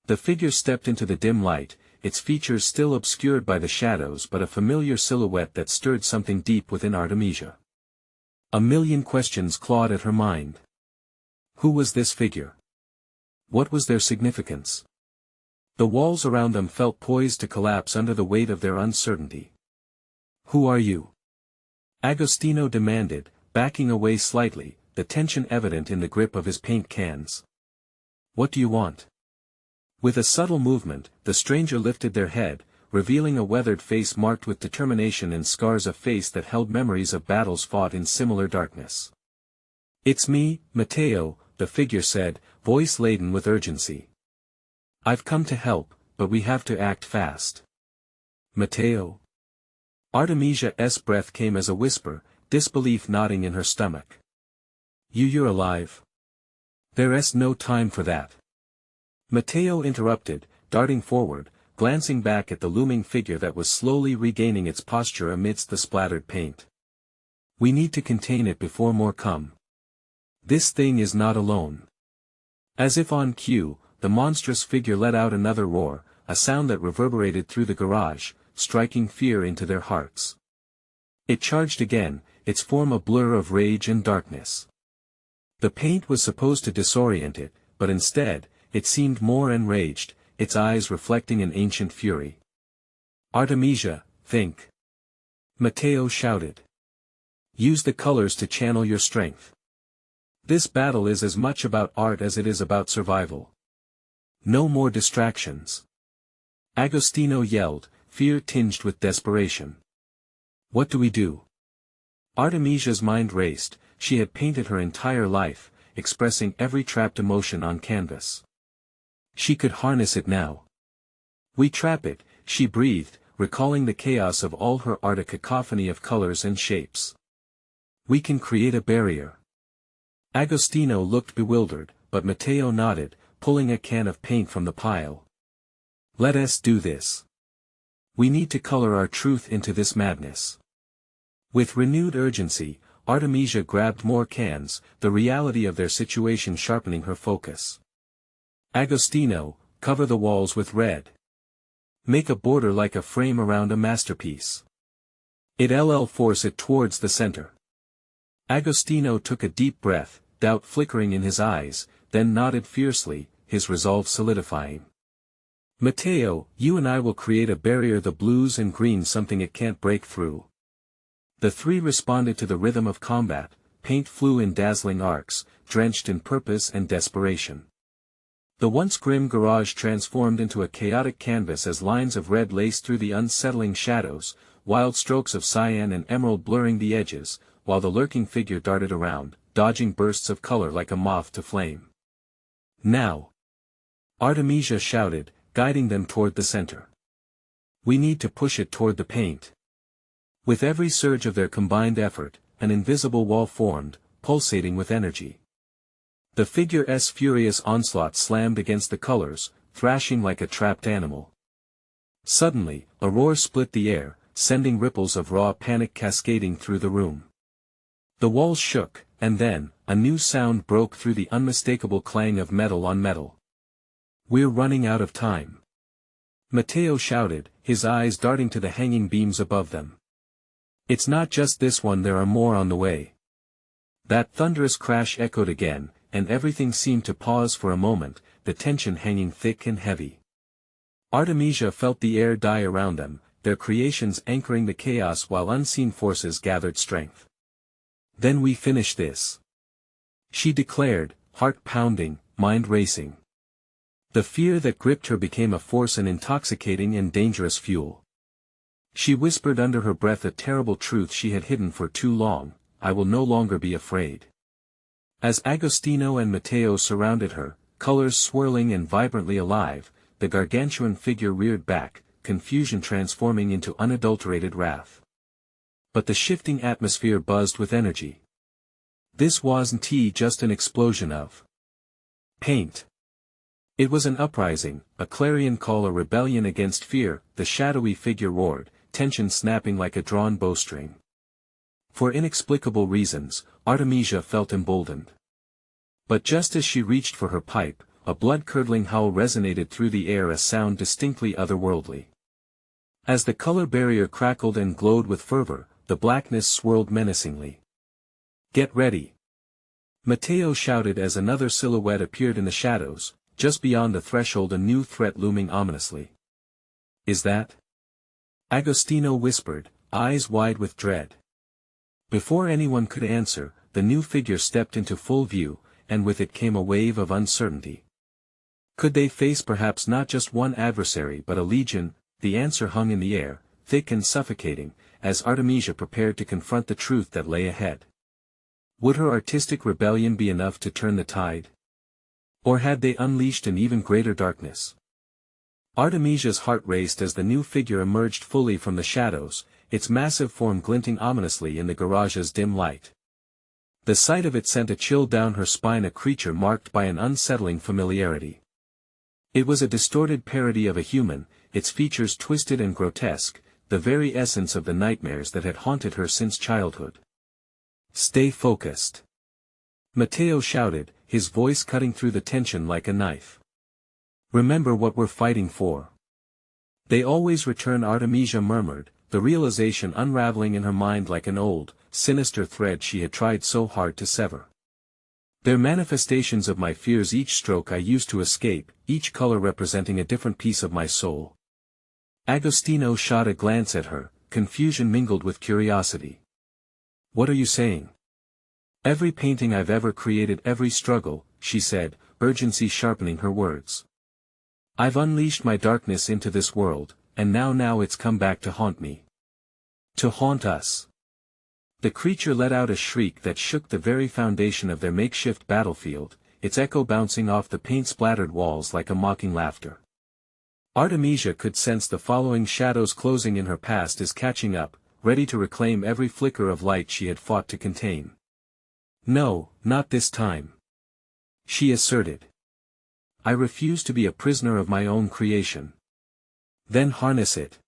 The figure stepped into the dim light, its features still obscured by the shadows but a familiar silhouette that stirred something deep within Artemisia. A million questions clawed at her mind. Who was this figure? What was their significance? The walls around them felt poised to collapse under the weight of their uncertainty. "Who are you?" Agostino demanded, backing away slightly, the tension evident in the grip of his paint cans. "What do you want?" With a subtle movement, the stranger lifted their head, revealing a weathered face marked with determination and scars, a face that held memories of battles fought in similar darkness. "It's me, Matteo," the figure said, voice laden with urgency. "I've come to help, but we have to act fast." "Matteo?" Artemisia's breath came as a whisper, disbelief knotting in her stomach. You're alive?" "There's no time for that." Matteo interrupted, darting forward, glancing back at the looming figure that was slowly regaining its posture amidst the splattered paint. "We need to contain it before more come. This thing is not alone." As if on cue, the monstrous figure let out another roar, a sound that reverberated through the garage, striking fear into their hearts. It charged again, its form a blur of rage and darkness. The paint was supposed to disorient it, but instead, it seemed more enraged, its eyes reflecting an ancient fury. "Artemisia, think!" Matteo shouted. "Use the colors to channel your strength. This battle is as much about art as it is about survival. No more distractions." Agostino yelled, fear tinged with desperation. "What do we do?" Artemisia's mind raced, she had painted her entire life, expressing every trapped emotion on canvas. She could harness it now. "We trap it," she breathed, recalling the chaos of all her art, a cacophony of colors and shapes. "We can create a barrier." Agostino looked bewildered, but Matteo nodded, pulling a can of paint from the pile. "Let us do this. We need to color our truth into this madness." With renewed urgency, Artemisia grabbed more cans, the reality of their situation sharpening her focus. "Agostino, cover the walls with red. Make a border like a frame around a masterpiece. Force it towards the center." Agostino took a deep breath, doubt flickering in his eyes, then nodded fiercely, his resolve solidifying. "Matteo, you and I will create a barrier, the blues and greens, something it can't break through." The three responded to the rhythm of combat, paint flew in dazzling arcs, drenched in purpose and desperation. The once grim garage transformed into a chaotic canvas as lines of red laced through the unsettling shadows, wild strokes of cyan and emerald blurring the edges, while the lurking figure darted around, dodging bursts of color like a moth to flame. "Now!" Artemisia shouted, guiding them toward the center. "We need to push it toward the paint." With every surge of their combined effort, an invisible wall formed, pulsating with energy. The figure's furious onslaught slammed against the colors, thrashing like a trapped animal. Suddenly, a roar split the air, sending ripples of raw panic cascading through the room. The walls shook, and then, a new sound broke through the unmistakable clang of metal on metal. "We're running out of time," Matteo shouted, his eyes darting to the hanging beams above them. "It's not just this one, there are more on the way." That thunderous crash echoed again, and everything seemed to pause for a moment, the tension hanging thick and heavy. Artemisia felt the air die around them, their creations anchoring the chaos while unseen forces gathered strength. "Then we finish this," she declared, heart pounding, mind racing. The fear that gripped her became a force, an intoxicating and dangerous fuel. She whispered under her breath a terrible truth she had hidden for too long: "I will no longer be afraid." As Agostino and Matteo surrounded her, colors swirling and vibrantly alive, the gargantuan figure reared back, confusion transforming into unadulterated wrath. But the shifting atmosphere buzzed with energy. This wasn't just an explosion of paint. It was an uprising, a clarion call, a rebellion against fear. The shadowy figure roared, tension snapping like a drawn bowstring. For inexplicable reasons, Artemisia felt emboldened. But just as she reached for her pipe, a blood-curdling howl resonated through the air, a sound distinctly otherworldly. As the color barrier crackled and glowed with fervor, the blackness swirled menacingly. "Get ready!" Matteo shouted as another silhouette appeared in the shadows, just beyond the threshold, a new threat looming ominously. "Is that?" Agostino whispered, eyes wide with dread. Before anyone could answer, the new figure stepped into full view, and with it came a wave of uncertainty. Could they face perhaps not just one adversary but a legion? The answer hung in the air, thick and suffocating, as Artemisia prepared to confront the truth that lay ahead. Would her artistic rebellion be enough to turn the tide? Or had they unleashed an even greater darkness? Artemisia's heart raced as the new figure emerged fully from the shadows, its massive form glinting ominously in the garage's dim light. The sight of it sent a chill down her spine, a creature marked by an unsettling familiarity. It was a distorted parody of a human, its features twisted and grotesque, the very essence of the nightmares that had haunted her since childhood. "Stay focused," Matteo shouted, his voice cutting through the tension like a knife. "Remember what we're fighting for." "They always return," Artemisia murmured, the realization unraveling in her mind like an old, sinister thread she had tried so hard to sever. "They're manifestations of my fears, each stroke I used to escape, each color representing a different piece of my soul." Agostino shot a glance at her, confusion mingled with curiosity. "What are you saying?" "Every painting I've ever created, every struggle," she said, urgency sharpening her words. "I've unleashed my darkness into this world, and now it's come back to haunt me. To haunt us." The creature let out a shriek that shook the very foundation of their makeshift battlefield, its echo bouncing off the paint-splattered walls like a mocking laughter. Artemisia could sense the following shadows closing in. Her past is catching up, ready to reclaim every flicker of light she had fought to contain. "No, not this time," she asserted. "I refuse to be a prisoner of my own creation." "Then harness it,"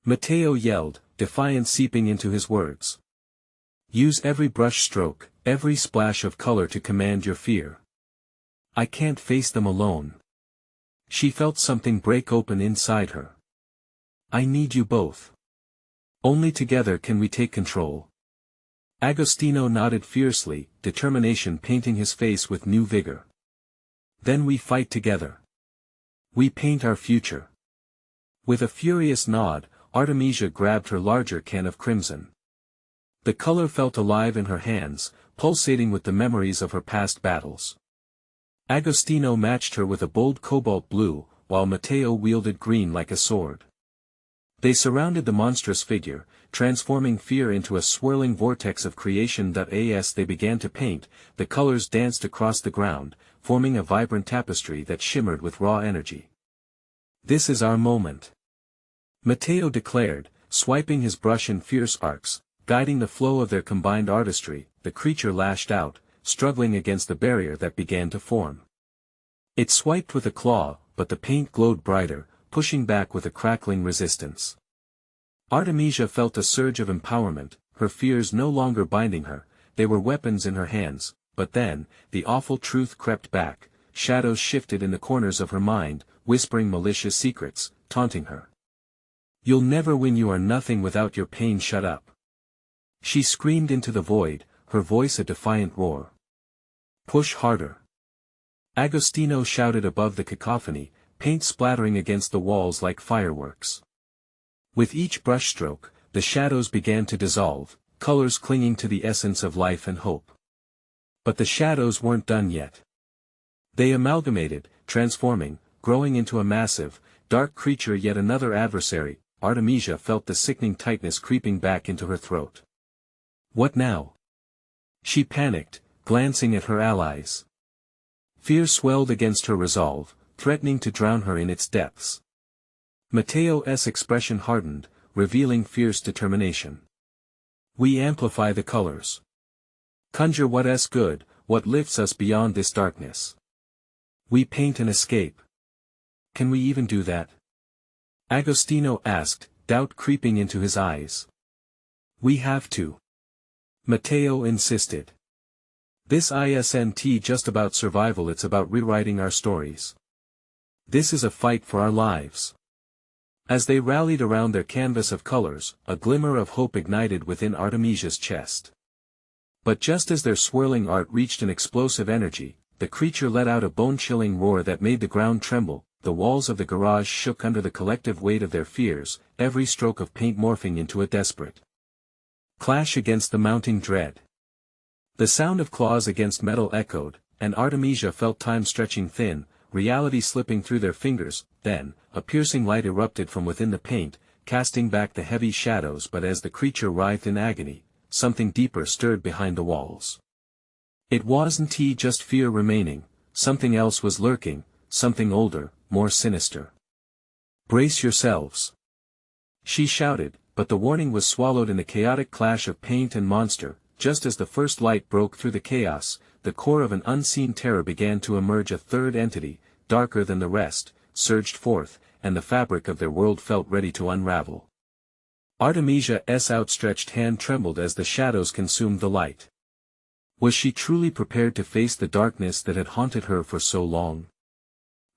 Matteo yelled, defiance seeping into his words. "Use every brush stroke, every splash of color to command your fear." "I can't face them alone." She felt something break open inside her. "I need you both. Only together can we take control." Agostino nodded fiercely, determination painting his face with new vigor. "Then we fight together. We paint our future." With a furious nod, Artemisia grabbed her larger can of crimson. The color felt alive in her hands, pulsating with the memories of her past battles. Agostino matched her with a bold cobalt blue, while Matteo wielded green like a sword. They surrounded the monstrous figure, transforming fear into a swirling vortex of creation. As they began to paint, the colors danced across the ground, forming a vibrant tapestry that shimmered with raw energy. "This is our moment," Matteo declared, swiping his brush in fierce arcs, guiding the flow of their combined artistry. The creature lashed out, struggling against the barrier that began to form. It swiped with a claw, but the paint glowed brighter, pushing back with a crackling resistance. Artemisia felt a surge of empowerment, her fears no longer binding her, they were weapons in her hands. But then, the awful truth crept back, shadows shifted in the corners of her mind, whispering malicious secrets, taunting her. "You'll never win, you are nothing without your pain, shut up." She screamed into the void, her voice a defiant roar. "Push harder." Agostino shouted above the cacophony, paint splattering against the walls like fireworks. With each brushstroke, the shadows began to dissolve, colors clinging to the essence of life and hope. But the shadows weren't done yet. They amalgamated, transforming, growing into a massive, dark creature. Yet another adversary. Artemisia felt the sickening tightness creeping back into her throat. What now? She panicked, glancing at her allies. Fear swelled against her resolve, threatening to drown her in its depths. Matteo's expression hardened, revealing fierce determination. "We amplify the colors. Conjure what's good, what lifts us beyond this darkness. We paint an escape. Can we even do that?" Agostino asked, doubt creeping into his eyes. "We have to," Matteo insisted. "This isn't just about survival, it's about rewriting our stories. This is a fight for our lives." As they rallied around their canvas of colors, a glimmer of hope ignited within Artemisia's chest. But just as their swirling art reached an explosive energy, the creature let out a bone-chilling roar that made the ground tremble. The walls of the garage shook under the collective weight of their fears, every stroke of paint morphing into a desperate clash against the mounting dread. The sound of claws against metal echoed, and Artemisia felt time stretching thin, reality slipping through their fingers. Then, a piercing light erupted from within the paint, casting back the heavy shadows. But as the creature writhed in agony, something deeper stirred behind the walls. It wasn't just fear remaining, something else was lurking, something older, more sinister. "Brace yourselves," she shouted, but the warning was swallowed in a chaotic clash of paint and monster. Just as the first light broke through the chaos, the core of an unseen terror began to emerge. A third entity, darker than the rest, surged forth, and the fabric of their world felt ready to unravel. Artemisia's outstretched hand trembled as the shadows consumed the light. Was she truly prepared to face the darkness that had haunted her for so long?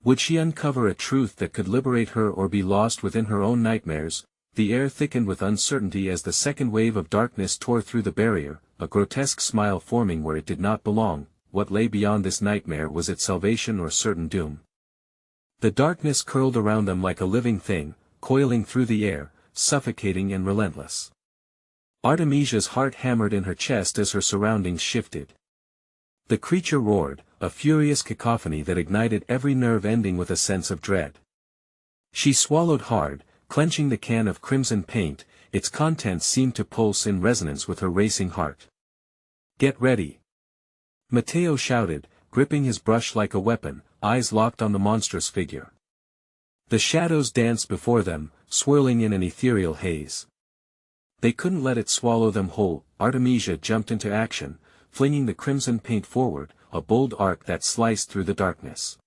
Would she uncover a truth that could liberate her or be lost within her own nightmares? The air thickened with uncertainty as the second wave of darkness tore through the barrier, a grotesque smile forming where it did not belong. What lay beyond this nightmare? Was it salvation or certain doom? The darkness curled around them like a living thing, coiling through the air, suffocating and relentless. Artemisia's heart hammered in her chest as her surroundings shifted. The creature roared, a furious cacophony that ignited every nerve, ending with a sense of dread. She swallowed hard, clenching the can of crimson paint. Its contents seemed to pulse in resonance with her racing heart. "Get ready!" Matteo shouted, gripping his brush like a weapon, eyes locked on the monstrous figure. The shadows danced before them, swirling in an ethereal haze. They couldn't let it swallow them whole. Artemisia jumped into action, flinging the crimson paint forward, a bold arc that sliced through the darkness.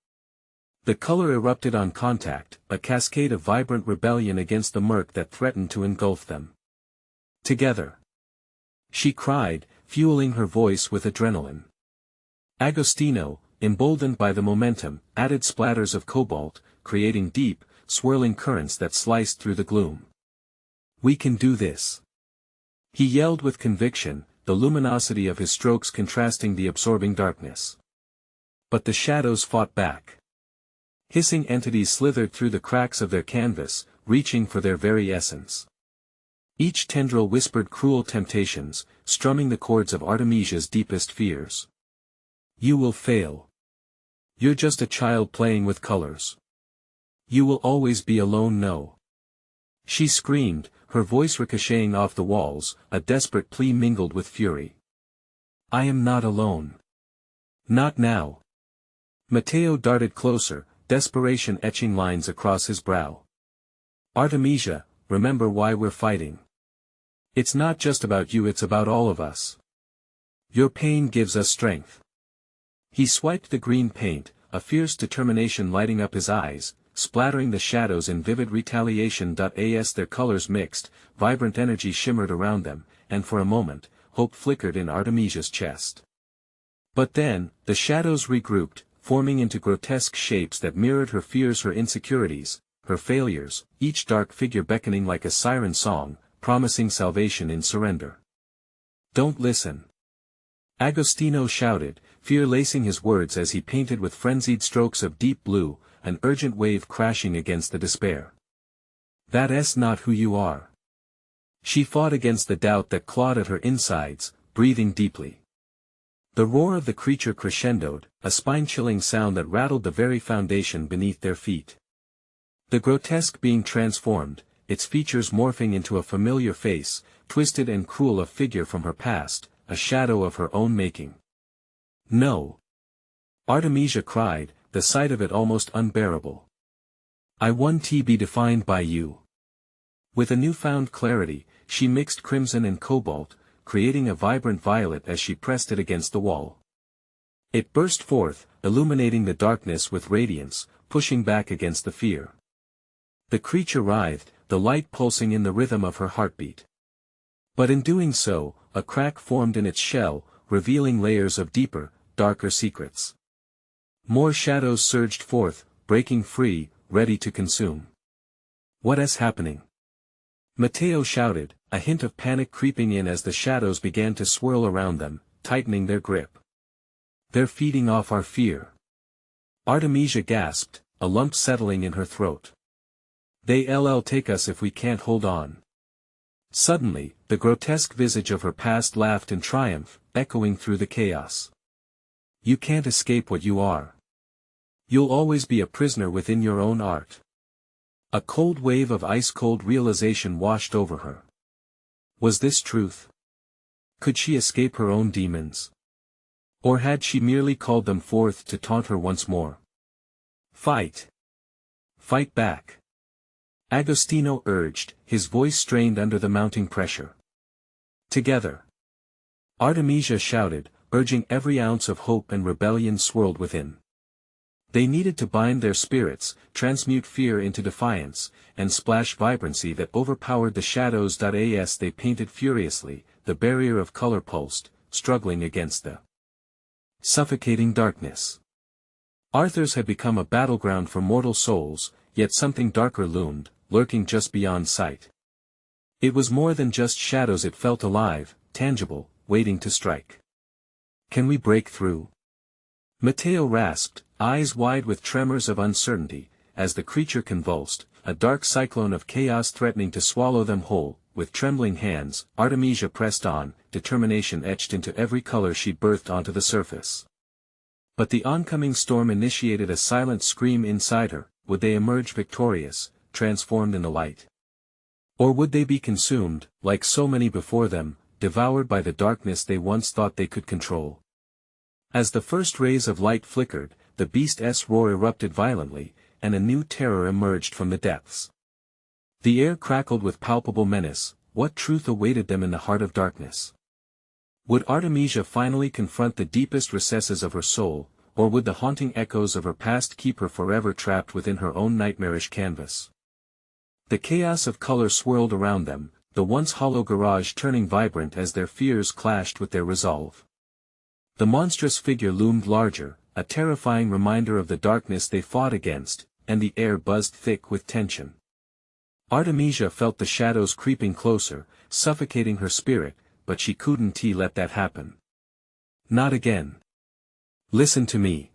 The color erupted on contact, a cascade of vibrant rebellion against the murk that threatened to engulf them. "Together!" she cried, fueling her voice with adrenaline. Agostino, emboldened by the momentum, added splatters of cobalt, creating deep, swirling currents that sliced through the gloom. "We can do this!" he yelled with conviction, the luminosity of his strokes contrasting the absorbing darkness. But the shadows fought back. Hissing entities slithered through the cracks of their canvas, reaching for their very essence. Each tendril whispered cruel temptations, strumming the chords of Artemisia's deepest fears. "You will fail. You're just a child playing with colors. You will always be alone, no. She screamed, her voice ricocheting off the walls, a desperate plea mingled with fury. I am not alone. Not now. Matteo darted closer, desperation etching lines across his brow. Artemisia, remember why we're fighting. It's not just about you, it's about all of us. Your pain gives us strength. He swiped the green paint, a fierce determination lighting up his eyes, splattering the shadows in vivid retaliation. As their colors mixed, vibrant energy shimmered around them, and for a moment, hope flickered in Artemisia's chest. But then, the shadows regrouped, forming into grotesque shapes that mirrored her fears, her insecurities, her failures, each dark figure beckoning like a siren song, promising salvation in surrender. Don't listen. Agostino shouted, fear lacing his words as he painted with frenzied strokes of deep blue, an urgent wave crashing against the despair. That's not who you are. She fought against the doubt that clawed at her insides, breathing deeply. The roar of the creature crescendoed, a spine-chilling sound that rattled the very foundation beneath their feet. The grotesque being transformed, its features morphing into a familiar face, twisted and cruel, a figure from her past, a shadow of her own making. No. Artemisia cried, the sight of it almost unbearable. I want to be defined by you. With a newfound clarity, she mixed crimson and cobalt, creating a vibrant violet as she pressed it against the wall. It burst forth, illuminating the darkness with radiance, pushing back against the fear. The creature writhed, the light pulsing in the rhythm of her heartbeat. But in doing so, a crack formed in its shell, revealing layers of deeper, darker secrets. More shadows surged forth, breaking free, ready to consume. What is happening? Matteo shouted, a hint of panic creeping in as the shadows began to swirl around them, tightening their grip. They're feeding off our fear. Artemisia gasped, a lump settling in her throat. They'll take us if we can't hold on. Suddenly, the grotesque visage of her past laughed in triumph, echoing through the chaos. You can't escape what you are. You'll always be a prisoner within your own art. A cold wave of ice-cold realization washed over her. Was this truth? Could she escape her own demons? Or had she merely called them forth to taunt her once more? Fight! Fight back! Agostino urged, his voice strained under the mounting pressure. Together! Artemisia shouted, urging every ounce of hope and rebellion swirled within. They needed to bind their spirits, transmute fear into defiance, and splash vibrancy that overpowered the shadows. As they painted furiously, the barrier of color pulsed, struggling against the suffocating darkness. Arthur's had become a battleground for mortal souls, yet something darker loomed, lurking just beyond sight. It was more than just shadows, it felt alive, tangible, waiting to strike. Can we break through? Matteo rasped, eyes wide with tremors of uncertainty, as the creature convulsed, a dark cyclone of chaos threatening to swallow them whole. With trembling hands, Artemisia pressed on, determination etched into every color she birthed onto the surface. But the oncoming storm initiated a silent scream inside her. Would they emerge victorious, transformed in the light? Or would they be consumed, like so many before them, devoured by the darkness they once thought they could control? As the first rays of light flickered, the beast's roar erupted violently, and a new terror emerged from the depths. The air crackled with palpable menace. What truth awaited them in the heart of darkness? Would Artemisia finally confront the deepest recesses of her soul, or would the haunting echoes of her past keep her forever trapped within her own nightmarish canvas? The chaos of color swirled around them, the once hollow garage turning vibrant as their fears clashed with their resolve. The monstrous figure loomed larger, a terrifying reminder of the darkness they fought against, and the air buzzed thick with tension. Artemisia felt the shadows creeping closer, suffocating her spirit, but she couldn't let that happen. Not again. Listen to me.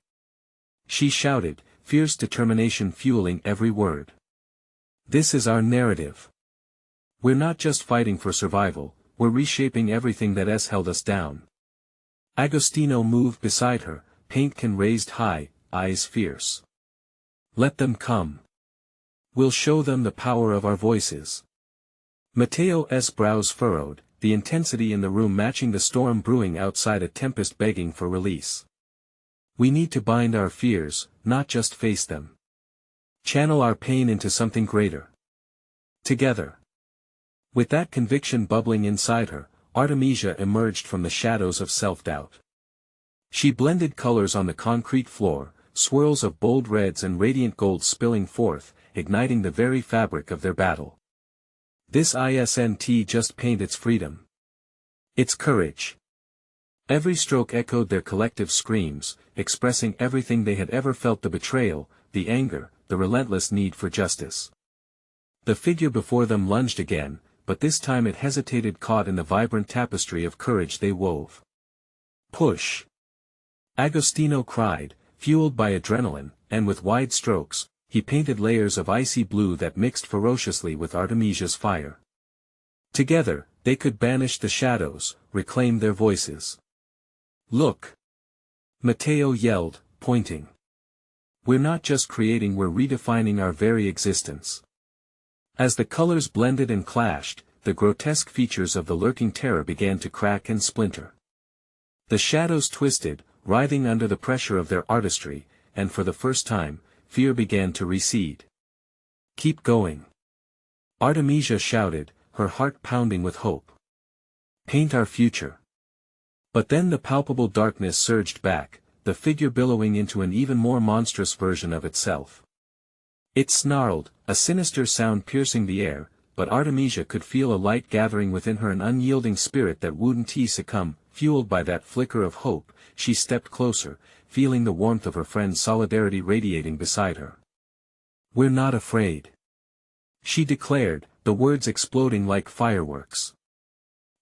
She shouted, fierce determination fueling every word. This is our narrative. We're not just fighting for survival, we're reshaping everything that has held us down. Agostino moved beside her, paint can raised high, eyes fierce. Let them come. We'll show them the power of our voices. Matteo's brows furrowed, the intensity in the room matching the storm brewing outside, a tempest begging for release. We need to bind our fears, not just face them. Channel our pain into something greater. Together. With that conviction bubbling inside her, Artemisia emerged from the shadows of self-doubt. She blended colors on the concrete floor, swirls of bold reds and radiant golds spilling forth, igniting the very fabric of their battle. This isn't just paint, it's freedom. It's courage. Every stroke echoed their collective screams, expressing everything they had ever felt: the betrayal, the anger, the relentless need for justice. The figure before them lunged again, but this time it hesitated, caught in the vibrant tapestry of courage they wove. Push! Agostino cried, fueled by adrenaline, and with wide strokes, he painted layers of icy blue that mixed ferociously with Artemisia's fire. Together, they could banish the shadows, reclaim their voices. Look! Matteo yelled, pointing. We're not just creating, we're redefining our very existence. As the colors blended and clashed, the grotesque features of the lurking terror began to crack and splinter. The shadows twisted, writhing under the pressure of their artistry, and for the first time, fear began to recede. Keep going! Artemisia shouted, her heart pounding with hope. Paint our future. But then the palpable darkness surged back, the figure billowing into an even more monstrous version of itself. It snarled, a sinister sound piercing the air, but Artemisia could feel a light gathering within her, an unyielding spirit that wouldn't succumb. Fueled by that flicker of hope, she stepped closer, feeling the warmth of her friend's solidarity radiating beside her. We're not afraid, she declared, the words exploding like fireworks.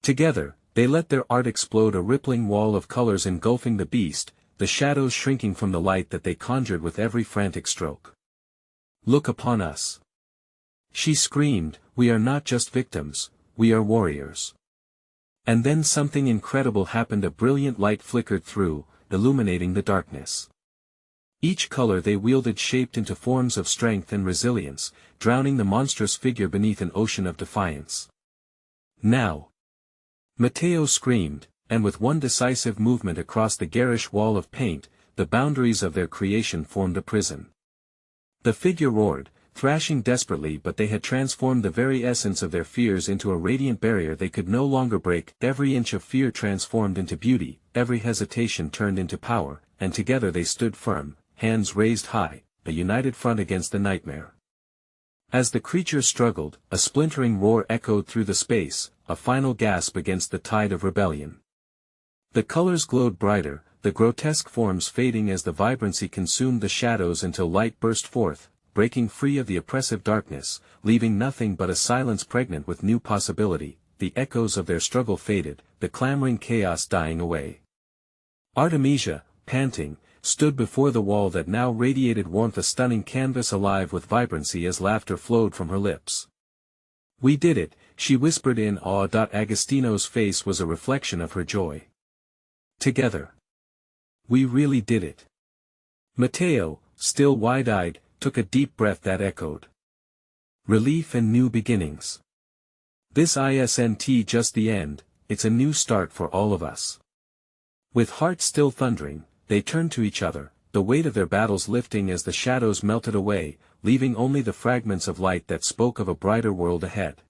Together, they let their art explode, a rippling wall of colors engulfing the beast, the shadows shrinking from the light that they conjured with every frantic stroke. Look upon us! She screamed, we are not just victims, we are warriors. And then something incredible happened. A brilliant light flickered through, illuminating the darkness. Each color they wielded shaped into forms of strength and resilience, drowning the monstrous figure beneath an ocean of defiance. Now! Matteo screamed, and with one decisive movement across the garish wall of paint, the boundaries of their creation formed a prison. The figure roared, thrashing desperately, but they had transformed the very essence of their fears into a radiant barrier they could no longer break. Every inch of fear transformed into beauty, every hesitation turned into power, and together they stood firm, hands raised high, a united front against the nightmare. As the creature struggled, a splintering roar echoed through the space, a final gasp against the tide of rebellion. The colors glowed brighter, the grotesque forms fading as the vibrancy consumed the shadows until light burst forth, breaking free of the oppressive darkness, leaving nothing but a silence pregnant with new possibility. The echoes of their struggle faded, the clamoring chaos dying away. Artemisia, panting, stood before the wall that now radiated warmth, a stunning canvas alive with vibrancy as laughter flowed from her lips. We did it, she whispered in awe. Agostino's face was a reflection of her joy. Together. We really did it. Matteo, still wide-eyed, took a deep breath that echoed relief and new beginnings. This isn't just the end, it's a new start for all of us. With hearts still thundering, they turned to each other, the weight of their battles lifting as the shadows melted away, leaving only the fragments of light that spoke of a brighter world ahead.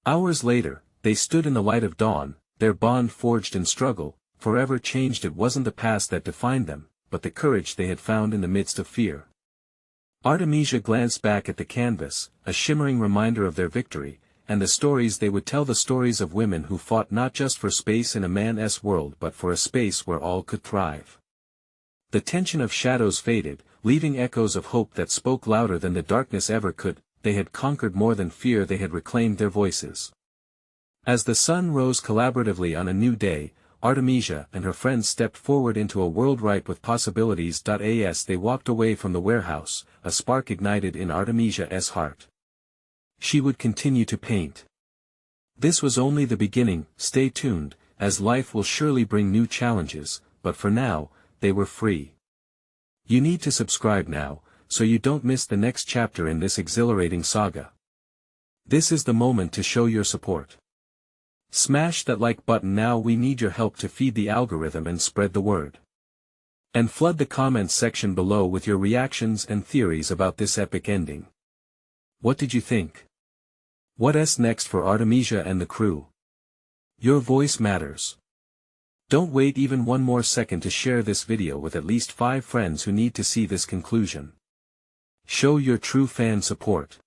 Hours later, they stood in the light of dawn, their bond forged in struggle, forever changed. It wasn't the past that defined them, but the courage they had found in the midst of fear. Artemisia glanced back at the canvas, a shimmering reminder of their victory, and the stories they would tell, the stories of women who fought not just for space in a man's world but for a space where all could thrive. The tension of shadows faded, leaving echoes of hope that spoke louder than the darkness ever could. They had conquered more than fear, they had reclaimed their voices. As the sun rose collaboratively on a new day, Artemisia and her friends stepped forward into a world ripe with possibilities. As they walked away from the warehouse, a spark ignited in Artemisia's heart. She would continue to paint. This was only the beginning. Stay tuned, as life will surely bring new challenges, but for now, they were free. You need to subscribe now, so you don't miss the next chapter in this exhilarating saga. This is the moment to show your support. Smash that like button now. We need your help to feed the algorithm and spread the word. And flood the comments section below with your reactions and theories about this epic ending. What did you think? What's next for Artemisia and the crew? Your voice matters. Don't wait even one more second to share this video with at least 5 friends who need to see this conclusion. Show your true fan support.